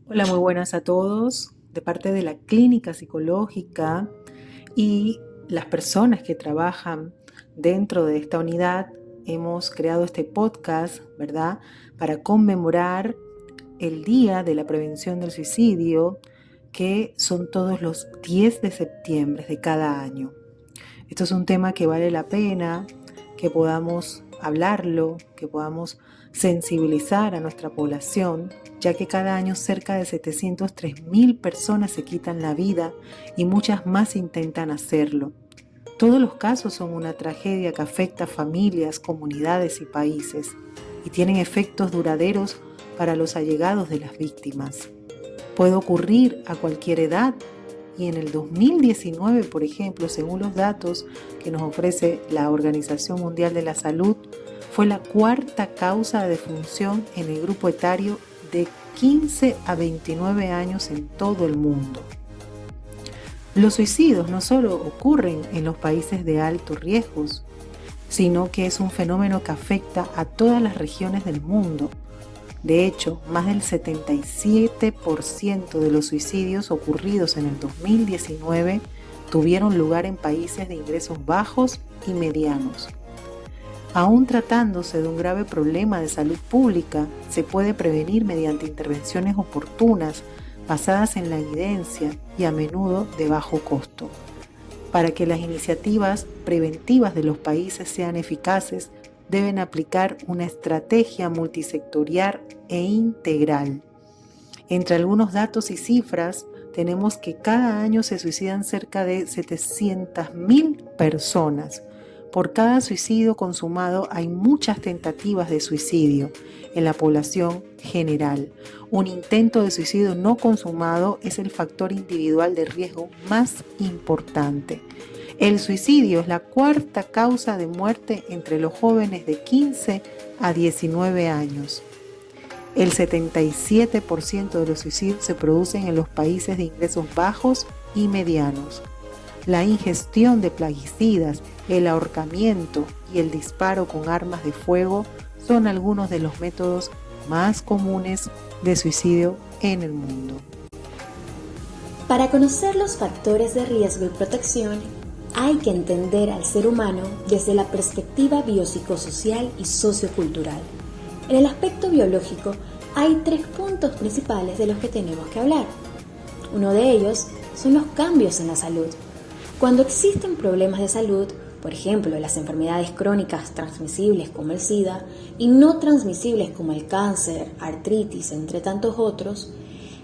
Hola, muy buenas a todos. De parte de la Clínica Psicológica y las personas que trabajan dentro de esta unidad, hemos creado este podcast, ¿verdad? Para conmemorar el Día de la Prevención del Suicidio, que son todos los 10 de septiembre de cada año. Esto es un tema que vale la pena que podamos hablarlo, que podamos sensibilizar a nuestra población, ya que cada año cerca de 703.000 personas se quitan la vida y muchas más intentan hacerlo. Todos los casos son una tragedia que afecta a familias, comunidades y países y tienen efectos duraderos para los allegados de las víctimas. Puede ocurrir a cualquier edad y en el 2019, por ejemplo, según los datos que nos ofrece la Organización Mundial de la Salud, fue la cuarta causa de defunción en el grupo etario de 15 a 29 años en todo el mundo. Los suicidios no solo ocurren en los países de alto riesgo, sino que es un fenómeno que afecta a todas las regiones del mundo. De hecho, más del 77% de los suicidios ocurridos en el 2019 tuvieron lugar en países de ingresos bajos y medianos. Aún tratándose de un grave problema de salud pública, se puede prevenir mediante intervenciones oportunas, basadas en la evidencia y a menudo de bajo costo. Para que las iniciativas preventivas de los países sean eficaces, deben aplicar una estrategia multisectorial e integral. Entre algunos datos y cifras, tenemos que cada año se suicidan cerca de 700.000 personas. Por cada suicidio consumado hay muchas tentativas de suicidio en la población general. Un intento de suicidio no consumado es el factor individual de riesgo más importante. El suicidio es la cuarta causa de muerte entre los jóvenes de 15 a 19 años. El 77% de los suicidios se producen en los países de ingresos bajos y medianos. La ingestión de plaguicidas, el ahorcamiento y el disparo con armas de fuego son algunos de los métodos más comunes de suicidio en el mundo. Para conocer los factores de riesgo y protección, hay que entender al ser humano desde la perspectiva biopsicosocial y sociocultural. En el aspecto biológico hay 3 puntos principales de los que tenemos que hablar. Uno de ellos son los cambios en la salud. Cuando existen problemas de salud, por ejemplo, las enfermedades crónicas transmisibles como el SIDA y no transmisibles como el cáncer, artritis, entre tantos otros,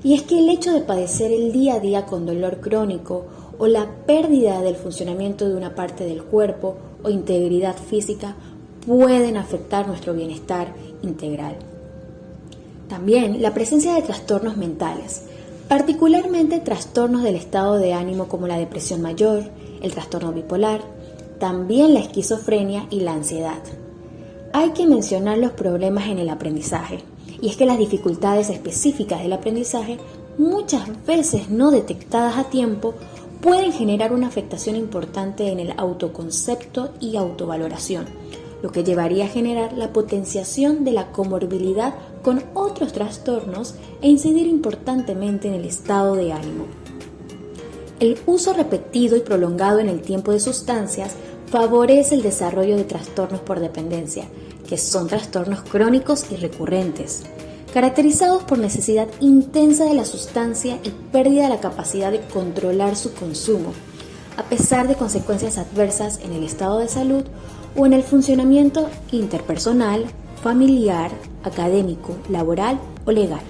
y es que el hecho de padecer el día a día con dolor crónico o la pérdida del funcionamiento de una parte del cuerpo o integridad física pueden afectar nuestro bienestar integral. También la presencia de trastornos mentales, particularmente trastornos del estado de ánimo como la depresión mayor, el trastorno bipolar, también la esquizofrenia y la ansiedad. Hay que mencionar los problemas en el aprendizaje, y es que las dificultades específicas del aprendizaje, muchas veces no detectadas a tiempo, pueden generar una afectación importante en el autoconcepto y autovaloración, lo que llevaría a generar la potenciación de la comorbilidad con otros trastornos e incidir importantemente en el estado de ánimo. El uso repetido y prolongado en el tiempo de sustancias favorece el desarrollo de trastornos por dependencia, que son trastornos crónicos y recurrentes, caracterizados por necesidad intensa de la sustancia y pérdida de la capacidad de controlar su consumo, a pesar de consecuencias adversas en el estado de salud o en el funcionamiento interpersonal, familiar, académico, laboral o legal.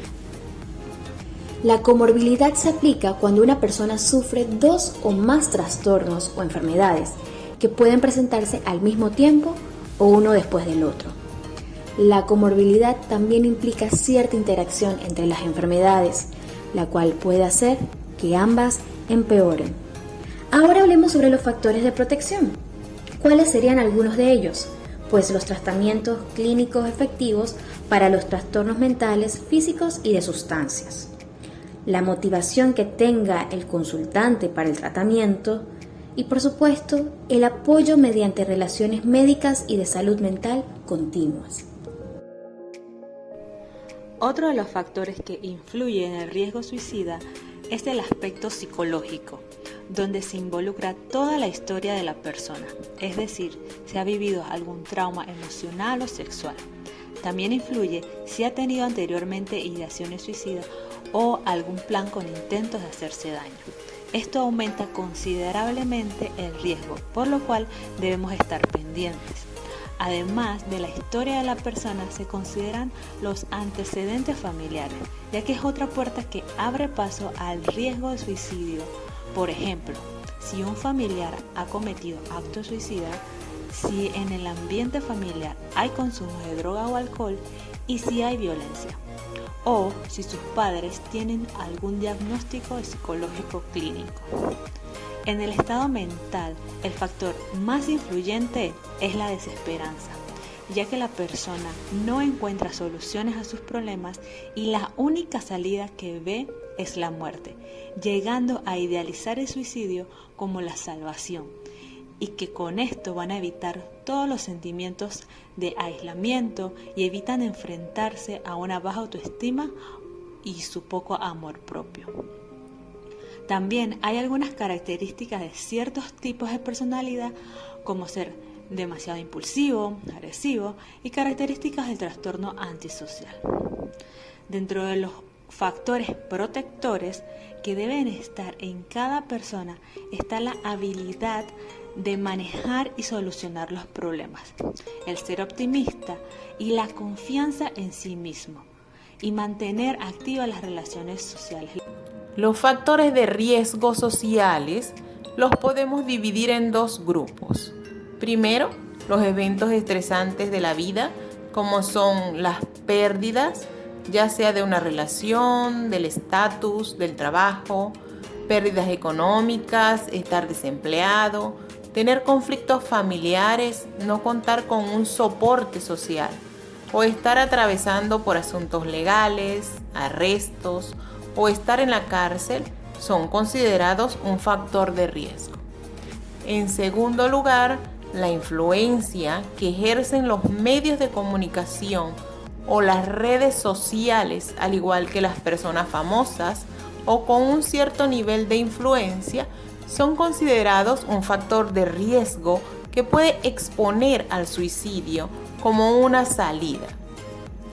La comorbilidad se aplica cuando una persona sufre 2 o más trastornos o enfermedades que pueden presentarse al mismo tiempo o uno después del otro. La comorbilidad también implica cierta interacción entre las enfermedades, la cual puede hacer que ambas empeoren. Ahora hablemos sobre los factores de protección. ¿Cuáles serían algunos de ellos? Pues los tratamientos clínicos efectivos para los trastornos mentales, físicos y de sustancias. La motivación que tenga el consultante para el tratamiento y, por supuesto, el apoyo mediante relaciones médicas y de salud mental continuas. Otro de los factores que influye en el riesgo suicida es el aspecto psicológico, donde se involucra toda la historia de la persona, es decir, si ha vivido algún trauma emocional o sexual. También influye si ha tenido anteriormente ideaciones suicidas o algún plan con intentos de hacerse daño. Esto aumenta considerablemente el riesgo, por lo cual debemos estar pendientes. Además de la historia de la persona, se consideran los antecedentes familiares, ya que es otra puerta que abre paso al riesgo de suicidio. Por ejemplo, si un familiar ha cometido actos suicidas, si en el ambiente familiar hay consumo de droga o alcohol y si hay violencia, o si sus padres tienen algún diagnóstico psicológico clínico. En el estado mental, el factor más influyente es la desesperanza, ya que la persona no encuentra soluciones a sus problemas y la única salida que ve es la muerte, llegando a idealizar el suicidio como la salvación, y que con esto van a evitar todos los sentimientos de aislamiento y evitan enfrentarse a una baja autoestima y su poco amor propio. También hay algunas características de ciertos tipos de personalidad, como ser demasiado impulsivo, agresivo y características del trastorno antisocial. Dentro de los factores protectores que deben estar en cada persona está la habilidad de manejar y solucionar los problemas, el ser optimista y la confianza en sí mismo, y mantener activas las relaciones sociales. Los factores de riesgo sociales los podemos dividir en dos grupos. Primero, los eventos estresantes de la vida, como son las pérdidas, ya sea de una relación, del estatus, del trabajo, pérdidas económicas, estar desempleado, tener conflictos familiares, no contar con un soporte social o estar atravesando por asuntos legales, arrestos o estar en la cárcel son considerados un factor de riesgo. En segundo lugar, la influencia que ejercen los medios de comunicación o las redes sociales, al igual que las personas famosas o con un cierto nivel de influencia, son considerados un factor de riesgo que puede exponer al suicidio como una salida.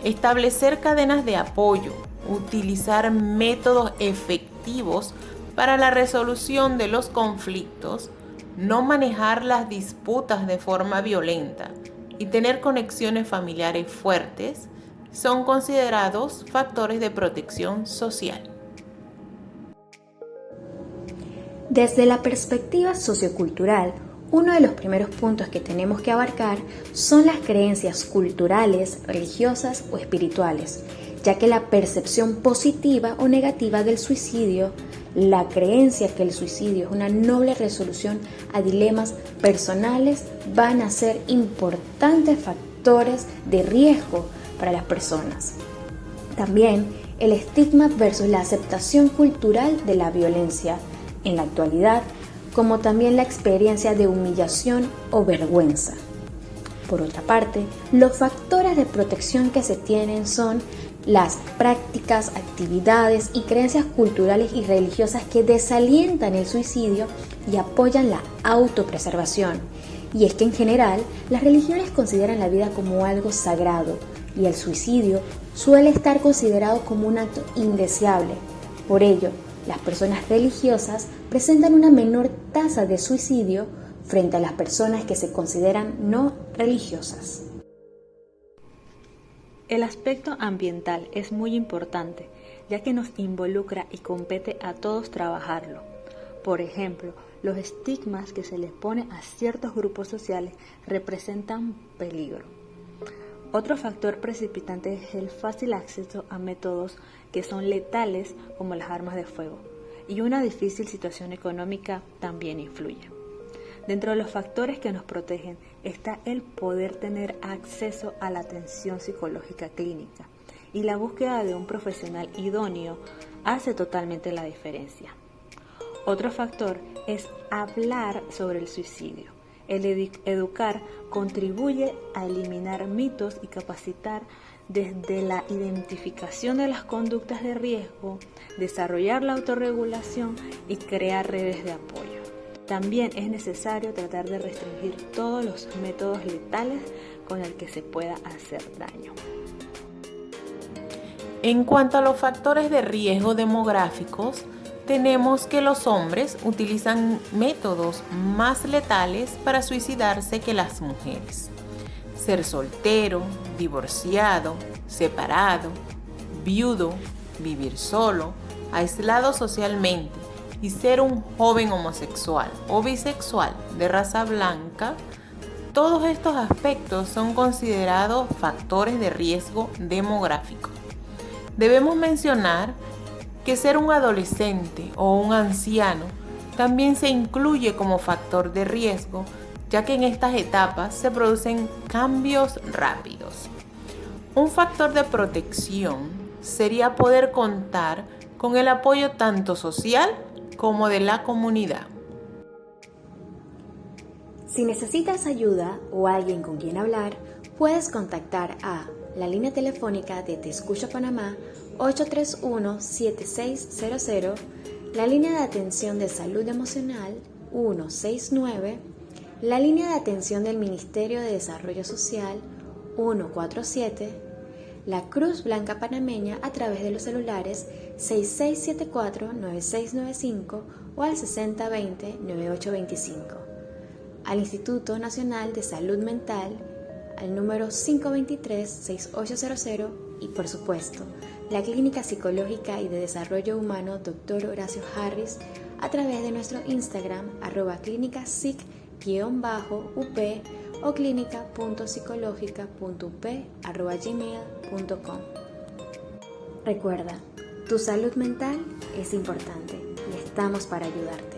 Establecer cadenas de apoyo, utilizar métodos efectivos para la resolución de los conflictos, no manejar las disputas de forma violenta y tener conexiones familiares fuertes son considerados factores de protección social. Desde la perspectiva sociocultural, uno de los primeros puntos que tenemos que abarcar son las creencias culturales, religiosas o espirituales, ya que la percepción positiva o negativa del suicidio, la creencia que el suicidio es una noble resolución a dilemas personales, van a ser importantes factores de riesgo para las personas. También el estigma versus la aceptación cultural de la violencia en la actualidad, como también la experiencia de humillación o vergüenza. Por otra parte, los factores de protección que se tienen son las prácticas, actividades y creencias culturales y religiosas que desalientan el suicidio y apoyan la autopreservación. Y es que en general, las religiones consideran la vida como algo sagrado y el suicidio suele estar considerado como un acto indeseable. Por ello, las personas religiosas presentan una menor tasa de suicidio frente a las personas que se consideran no religiosas. El aspecto ambiental es muy importante, ya que nos involucra y compete a todos trabajarlo. Por ejemplo, los estigmas que se les pone a ciertos grupos sociales representan peligro. Otro factor precipitante es el fácil acceso a métodos que son letales como las armas de fuego, y una difícil situación económica también influye. Dentro de los factores que nos protegen está el poder tener acceso a la atención psicológica clínica, y la búsqueda de un profesional idóneo hace totalmente la diferencia. Otro factor es hablar sobre el suicidio. El educar contribuye a eliminar mitos y capacitar desde la identificación de las conductas de riesgo, desarrollar la autorregulación y crear redes de apoyo. También es necesario tratar de restringir todos los métodos letales con el que se pueda hacer daño. En cuanto a los factores de riesgo demográficos, tenemos que los hombres utilizan métodos más letales para suicidarse que las mujeres. Ser soltero, divorciado, separado, viudo, vivir solo, aislado socialmente y ser un joven homosexual o bisexual de raza blanca, todos estos aspectos son considerados factores de riesgo demográfico. Debemos mencionar que ser un adolescente o un anciano también se incluye como factor de riesgo, ya que en estas etapas se producen cambios rápidos. Un factor de protección sería poder contar con el apoyo tanto social como de la comunidad. Si necesitas ayuda o alguien con quien hablar, puedes contactar a la línea telefónica de Te Escucho Panamá 831-7600, la línea de atención de salud emocional 169, la línea de atención del Ministerio de Desarrollo Social 147, la Cruz Blanca Panameña a través de los celulares 6674-9695 o al 6020-9825, al Instituto Nacional de Salud Mental al número 523-6800 y, por supuesto, la Clínica Psicológica y de Desarrollo Humano Dr. Horacio Harris a través de nuestro Instagram @clínicasic_up o clinica.psicológica.up@gmail.com. Recuerda, tu salud mental es importante y estamos para ayudarte.